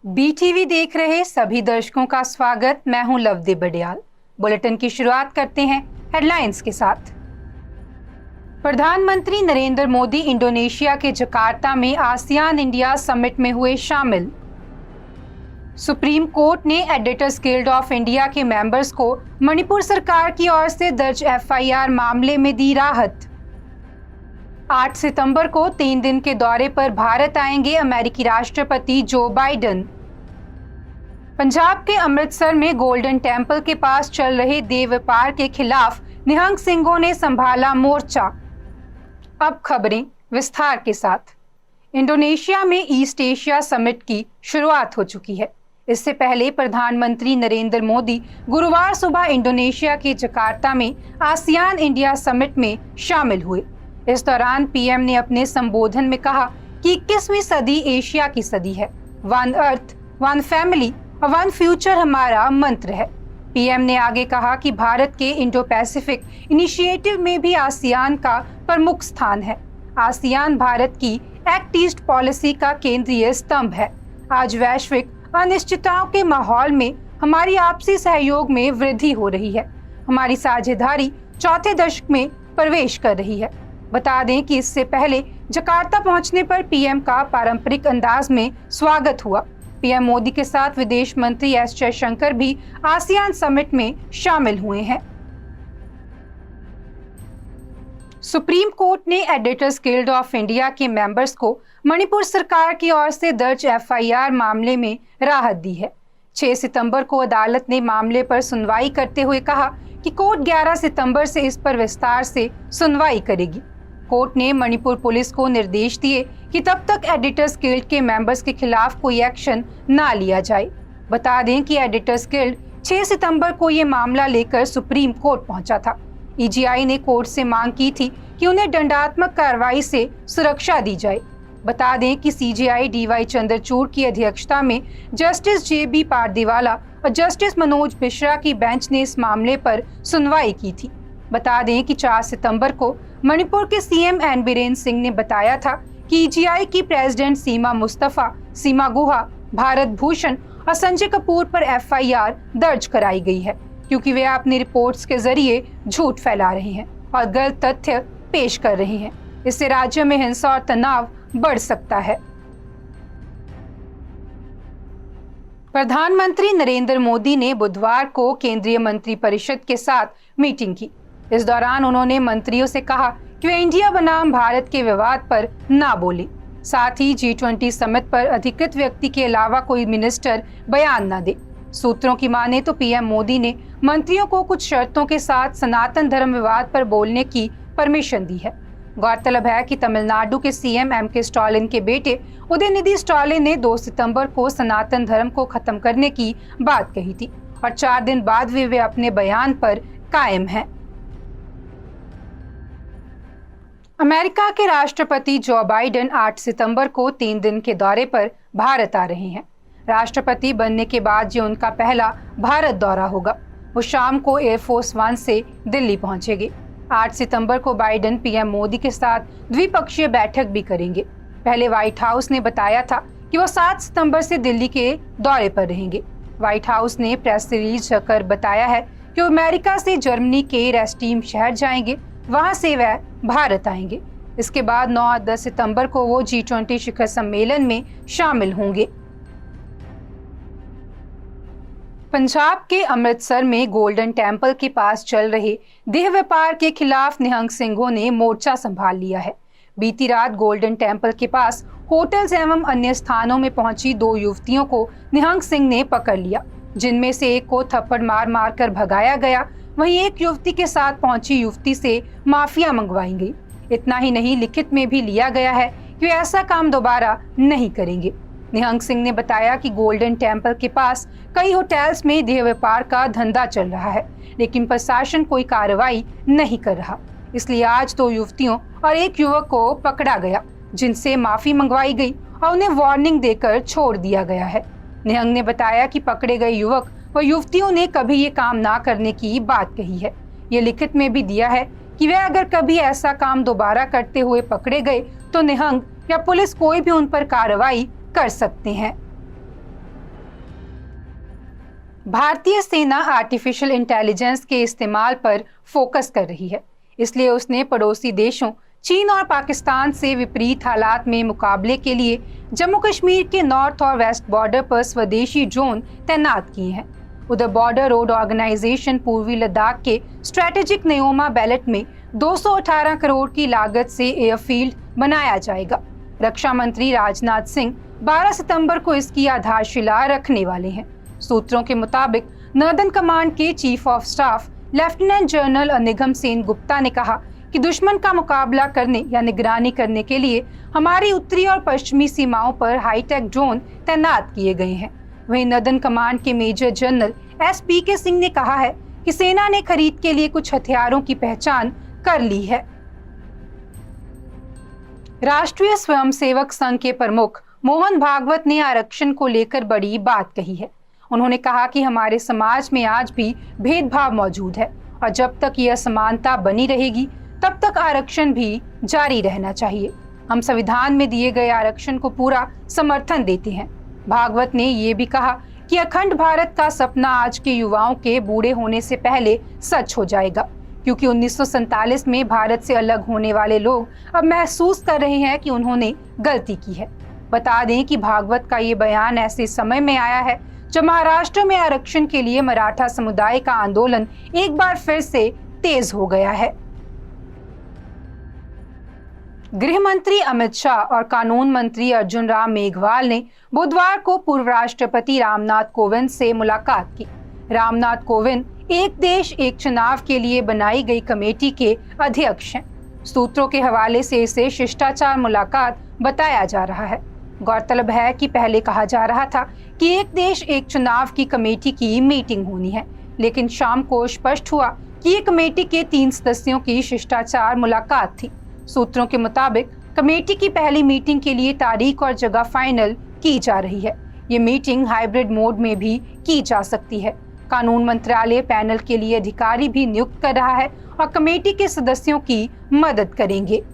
BTV देख रहे सभी दर्शकों का स्वागत। मैं हूं लवदीप बडियाल। बुलेटिन की शुरुआत करते हैं हेडलाइंस के साथ। प्रधानमंत्री नरेंद्र मोदी इंडोनेशिया के जकार्ता में आसियान इंडिया समिट में हुए शामिल। सुप्रीम कोर्ट ने एडिटर्स गिल्ड ऑफ इंडिया के मेंबर्स को मणिपुर सरकार की ओर से दर्ज एफआईआर मामले में दी राहत। 8 सितंबर को 3 दिन के दौरे पर भारत आएंगे अमेरिकी राष्ट्रपति जो बाइडेन। पंजाब के अमृतसर में गोल्डन टेम्पल के पास चल रहे देह व्यापार के खिलाफ निहंग सिंहों ने संभाला मोर्चा। अब खबरें विस्तार के साथ। इंडोनेशिया में ईस्ट एशिया समिट की शुरुआत हो चुकी है। इससे पहले प्रधानमंत्री नरेंद्र मोदी गुरुवार सुबह इंडोनेशिया के जकार्ता में आसियान इंडिया समिट में शामिल हुए। इस दौरान पीएम ने अपने संबोधन में कहा कि 21वीं सदी एशिया की सदी है। वन अर्थ, वन फैमिली और वन फ्यूचर हमारा मंत्र है। पीएम ने आगे कहा कि भारत के इंडो पैसिफिक इनिशिएटिव में भी आसियान का प्रमुख स्थान है। आसियान भारत की एक्ट ईस्ट पॉलिसी का केंद्रीय स्तंभ है। आज वैश्विक अनिश्चितताओं के माहौल में हमारी आपसी सहयोग में वृद्धि हो रही है। हमारी साझेदारी चौथे दशक में प्रवेश कर रही है। बता दें कि इससे पहले जकार्ता पहुंचने पर पीएम का पारंपरिक अंदाज में स्वागत हुआ। पीएम मोदी के साथ विदेश मंत्री एस जयशंकर भी आसियान समिट में शामिल हुए हैं। सुप्रीम कोर्ट ने एडिटर्स गिल्ड ऑफ इंडिया के मेंबर्स को मणिपुर सरकार की ओर से दर्ज एफआईआर मामले में राहत दी है। 6 सितंबर को अदालत ने मामले पर सुनवाई करते हुए कहा कि कोर्ट 11 सितंबर से इस पर विस्तार से सुनवाई करेगी। कोर्ट ने मणिपुर पुलिस को निर्देश दिए कि तब तक एडिटर्स गिल्ड के मेंबर्स के खिलाफ कोई एक्शन ना लिया जाए। बता दें कि एडिटर्स गिल्ड 6 सितंबर को ये मामला लेकर सुप्रीम कोर्ट पहुंचा था। ईजीआई ने कोर्ट से मांग की थी कि उन्हें दंडात्मक कार्रवाई से सुरक्षा दी जाए। बता दें कि सीजेआई डीवाई चंद्रचूड़ की अध्यक्षता में जस्टिस जेबी पारदीवाला और जस्टिस मनोज मिश्रा की बेंच ने इस मामले पर सुनवाई की थी। बता दें कि 4 सितंबर को मणिपुर के सीएम एन बीरेन सिंह ने बताया था कि ईजीआई की प्रेसिडेंट सीमा मुस्तफा, सीमा गुहा, भारत भूषण और संजय कपूर पर एफआईआर दर्ज कराई गई है क्योंकि वे अपनी रिपोर्ट्स के जरिए झूठ फैला रहे हैं और गलत तथ्य पेश कर रहे हैं। इससे राज्य में हिंसा और तनाव बढ़ सकता है। प्रधानमंत्री नरेंद्र मोदी ने बुधवार को केंद्रीय मंत्रिपरिषद के साथ मीटिंग की। इस दौरान उन्होंने मंत्रियों से कहा कि वे इंडिया बनाम भारत के विवाद पर ना बोले। साथ ही G20 समिट पर अधिकृत व्यक्ति के अलावा कोई मिनिस्टर बयान न दे। सूत्रों की माने तो पीएम मोदी ने मंत्रियों को कुछ शर्तों के साथ सनातन धर्म विवाद पर बोलने की परमिशन दी है। गौरतलब है कि तमिलनाडु के सीएम एमके स्टालिन के बेटे उदयनिधि स्टालिन ने 2 सितंबर को सनातन धर्म को खत्म करने की बात कही थी और 4 दिन बाद वे अपने बयान पर कायम हैं। अमेरिका के राष्ट्रपति जो बाइडेन 8 सितंबर को 3 दिन के दौरे पर भारत आ रहे हैं। राष्ट्रपति बनने के बाद ये उनका पहला भारत दौरा होगा। वो शाम को एयरफोर्स 1 से दिल्ली पहुंचेंगे। 8 सितंबर को बाइडेन पीएम मोदी के साथ द्विपक्षीय बैठक भी करेंगे। पहले व्हाइट हाउस ने बताया था कि वो 7 सितंबर से दिल्ली के दौरे पर रहेंगे। व्हाइट हाउस ने प्रेस रिलीज कर बताया है कि वो अमेरिका से जर्मनी के रेस्टीम शहर जाएंगे, वहां से वह भारत आएंगे। इसके बाद 9 और 10 सितंबर को वो G20 शिखर सम्मेलन में शामिल होंगे। पंजाब के अमृतसर में गोल्डन टेम्पल के पास चल रहे देह व्यापार के खिलाफ निहंग सिंहों ने मोर्चा संभाल लिया है। बीती रात गोल्डन टेम्पल के पास होटल्स एवं अन्य स्थानों में पहुंची 2 युवतियों को निहंग सिंह ने पकड़ लिया, जिनमें से एक को थप्पड़ मार मार कर भगाया गया। वहीं एक युवती के साथ पहुंची युवती से माफिया मंगवाई गई। इतना ही नहीं, लिखित में भी लिया गया है कि वे ऐसा काम दोबारा नहीं करेंगे। निहंग सिंह ने बताया कि गोल्डन टेम्पल के पास कई होटल्स में देह व्यापार का धंधा चल रहा है, लेकिन प्रशासन कोई कार्रवाई नहीं कर रहा। इसलिए आज 2 युवतियों और एक युवक को पकड़ा गया, जिनसे माफी मंगवाई गई और उन्हें वार्निंग देकर छोड़ दिया गया है। निहंग ने बताया कि पकड़े गए युवक व युवतियों ने कभी ये काम ना करने की बात कही है। ये लिखित में भी दिया है कि वे अगर कभी ऐसा काम दोबारा करते हुए पकड़े गए तो निहंग या पुलिस कोई भी उन पर कार्रवाई कर सकते हैं। भारतीय सेना आर्टिफिशियल इंटेलिजेंस के इस्तेमाल पर फोकस कर रही है, इसलिए उसने पड़ोसी देशों चीन और पाकिस्तान से विपरीत हालात में मुकाबले के लिए जम्मू कश्मीर के नॉर्थ और वेस्ट बॉर्डर पर स्वदेशी ड्रोन तैनात किए हैं। उधर बॉर्डर रोड ऑर्गेनाइजेशन पूर्वी लद्दाख के स्ट्रेटेजिक न्योमा बेल्ट में 218 करोड़ की लागत से एयरफील्ड बनाया जाएगा। रक्षा मंत्री राजनाथ सिंह 12 सितंबर को इसकी आधारशिला रखने वाले हैं। सूत्रों के मुताबिक नॉर्दर्न कमांड के chief of staff lieutenant general Nigam Sen Gupta ने कहा कि दुश्मन का मुकाबला करने या निगरानी करने के लिए हमारी उत्तरी और पश्चिमी सीमाओं पर हाईटेक ड्रोन तैनात किए गए हैं। वहीं नॉर्दर्न कमांड के मेजर जनरल SP.K. सिंह ने कहा है कि सेना ने खरीद के लिए कुछ हथियारों की पहचान कर ली है। राष्ट्रीय स्वयंसेवक संघ के प्रमुख मोहन भागवत ने आरक्षण को लेकर बड़ी बात कही है। उन्होंने कहा कि हमारे समाज में आज भी भेदभाव मौजूद है और जब तक यह समानता बनी रहेगी तब तक आरक्षण भी जारी रहना चाहिए। हम संविधान में दिए गए आरक्षण को पूरा समर्थन देते हैं। भागवत ने ये भी कहा कि अखंड भारत का सपना आज के युवाओं के बूढ़े होने से पहले सच हो जाएगा, क्योंकि 1947 में भारत से अलग होने वाले लोग अब महसूस कर रहे हैं कि उन्होंने गलती की है। बता दें कि भागवत का ये बयान ऐसे समय में आया है जब महाराष्ट्र में आरक्षण के लिए मराठा समुदाय का आंदोलन एक बार फिर से तेज हो गया है। गृह मंत्री अमित शाह और कानून मंत्री अर्जुन राम मेघवाल ने बुधवार को पूर्व राष्ट्रपति रामनाथ कोविंद से मुलाकात की। रामनाथ कोविंद एक देश एक चुनाव के लिए बनाई गई कमेटी के अध्यक्ष हैं। सूत्रों के हवाले से इसे शिष्टाचार मुलाकात बताया जा रहा है। गौरतलब है कि पहले कहा जा रहा था कि एक देश एक चुनाव की कमेटी की मीटिंग होनी है, लेकिन शाम को स्पष्ट हुआ कि ये कमेटी के 3 सदस्यों की शिष्टाचार मुलाकात थी। सूत्रों के मुताबिक कमेटी की पहली मीटिंग के लिए तारीख और जगह फाइनल की जा रही है। ये मीटिंग हाइब्रिड मोड में भी की जा सकती है। कानून मंत्रालय पैनल के लिए अधिकारी भी नियुक्त कर रहा है और कमेटी के सदस्यों की मदद करेंगे।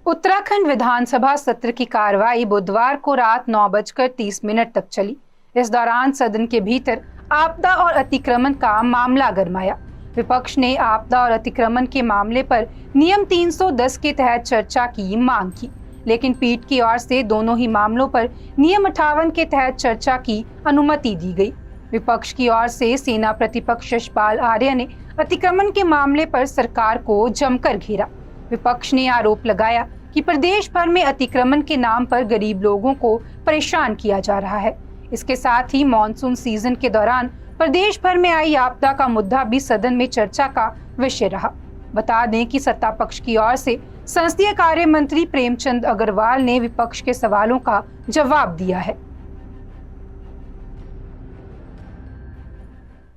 उत्तराखंड विधानसभा सत्र की कार्रवाई बुधवार को रात 9:30 तक चली। इस दौरान सदन के भीतर आपदा और अतिक्रमण का मामला गरमाया। विपक्ष ने आपदा और अतिक्रमण के मामले पर नियम 310 के तहत चर्चा की मांग की, लेकिन पीठ की ओर से दोनों ही मामलों पर नियम 58 के तहत चर्चा की अनुमति दी गई। विपक्ष की ओर से सेना प्रतिपक्ष यशपाल आर्य ने अतिक्रमण के मामले पर सरकार को जमकर घेरा। विपक्ष ने आरोप लगाया कि प्रदेश भर में अतिक्रमण के नाम पर गरीब लोगों को परेशान किया जा रहा है। इसके साथ ही मॉनसून सीजन के दौरान प्रदेश भर में आई आपदा का मुद्दा भी सदन में चर्चा का विषय रहा। बता दें कि सत्ता पक्ष की ओर से संसदीय कार्य मंत्री प्रेमचंद अग्रवाल ने विपक्ष के सवालों का जवाब दिया है।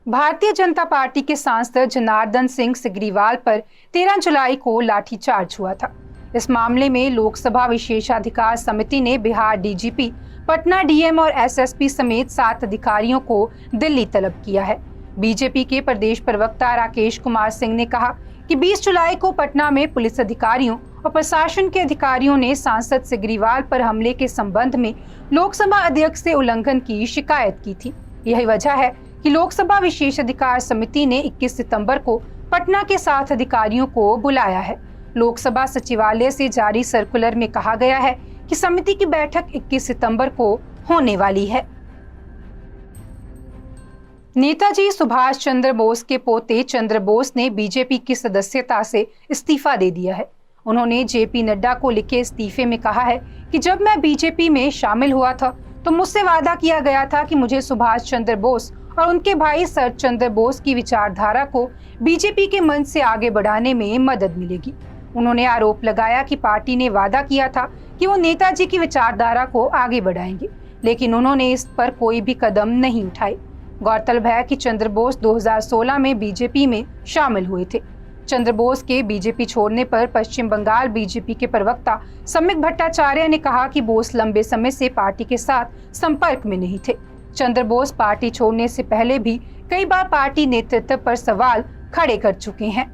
भारतीय जनता पार्टी के सांसद जनार्दन सिंह सिग्रीवाल पर 13 जुलाई को लाठीचार्ज हुआ था। इस मामले में लोकसभा विशेषाधिकार समिति ने बिहार DGP, पटना DM और SSP समेत 7 अधिकारियों को दिल्ली तलब किया है। बीजेपी के प्रदेश प्रवक्ता राकेश कुमार सिंह ने कहा कि 20 जुलाई को पटना में पुलिस अधिकारियों और प्रशासन के अधिकारियों ने सांसद सिग्रीवाल पर हमले के संबंध में लोकसभा अध्यक्ष से उल्लंघन की शिकायत की थी। यही वजह है कि लोकसभा विशेषाधिकार समिति ने 21 सितंबर को पटना के 7 अधिकारियों को बुलाया है। लोकसभा सचिवालय से जारी सर्कुलर में कहा गया है कि समिति की बैठक 21 सितंबर को होने वाली है। नेताजी सुभाष चंद्र बोस के पोते चंद्र बोस ने बीजेपी की सदस्यता से इस्तीफा दे दिया है। उन्होंने JP नड्डा को लिखे इस्तीफे में कहा है कि जब मैं बीजेपी में शामिल हुआ था तो मुझसे वादा किया गया था कि मुझे सुभाष चंद्र बोस और उनके भाई शरद चंद्र बोस की विचारधारा को बीजेपी के मंच से आगे बढ़ाने में मदद मिलेगी। उन्होंने आरोप लगाया कि पार्टी ने वादा किया था कि वो नेताजी की विचारधारा को आगे बढ़ाएंगे, लेकिन उन्होंने इस पर कोई भी कदम नहीं उठाए। गौरतलब है कि चंद्र बोस 2016 में बीजेपी में शामिल हुए थे। चंद्र बोस के बीजेपी छोड़ने पर पश्चिम बंगाल बीजेपी के प्रवक्ता सम्यक भट्टाचार्य ने कहा कि बोस लंबे समय से पार्टी के साथ संपर्क में नहीं थे। चंद्र बोस पार्टी छोड़ने से पहले भी कई बार पार्टी नेतृत्व पर सवाल खड़े कर चुके हैं।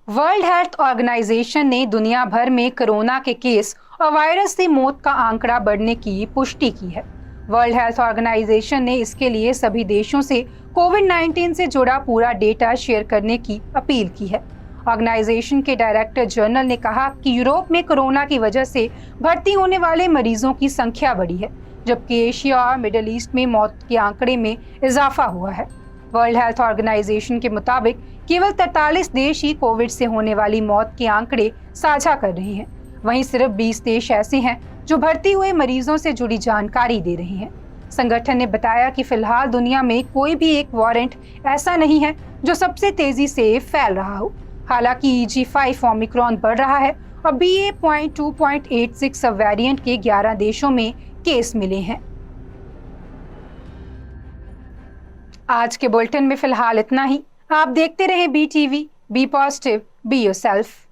वर्ल्ड हेल्थ ऑर्गेनाइजेशन ने दुनिया भर में कोरोना के केस और वायरस से मौत का आंकड़ा बढ़ने की पुष्टि की है। वर्ल्ड हेल्थ ऑर्गेनाइजेशन ने इसके लिए सभी देशों से कोविड-19 से जुड़ा पूरा डेटा शेयर करने की अपील की है। ऑर्गेनाइजेशन के डायरेक्टर जनरल ने कहा कि यूरोप में कोरोना की वजह से भर्ती होने वाले मरीजों की संख्या बढ़ी है, जबकि एशिया और मिडिल ईस्ट में मौत के आंकड़े में इजाफा हुआ है। वर्ल्ड हेल्थ ऑर्गेनाइजेशन के मुताबिक केवल 43 देश ही कोविड से होने वाली मौत के आंकड़े साझा कर रहे हैं। वहीं सिर्फ 20 देश ऐसे हैं जो भर्ती हुए मरीजों से जुड़ी जानकारी दे रहे हैं। संगठन ने बताया कि फिलहाल दुनिया में कोई भी एक वेरिएंट ऐसा नहीं है जो सबसे तेजी से फैल रहा हो। हालांकि EG5 ओमिक्रॉन बढ़ रहा है और BA.2.86 सब वेरिएंट के 11 देशों में केस मिले हैं। आज के बुलेटिन में फिलहाल इतना ही। आप देखते रहें BTV, be positive, be yourself.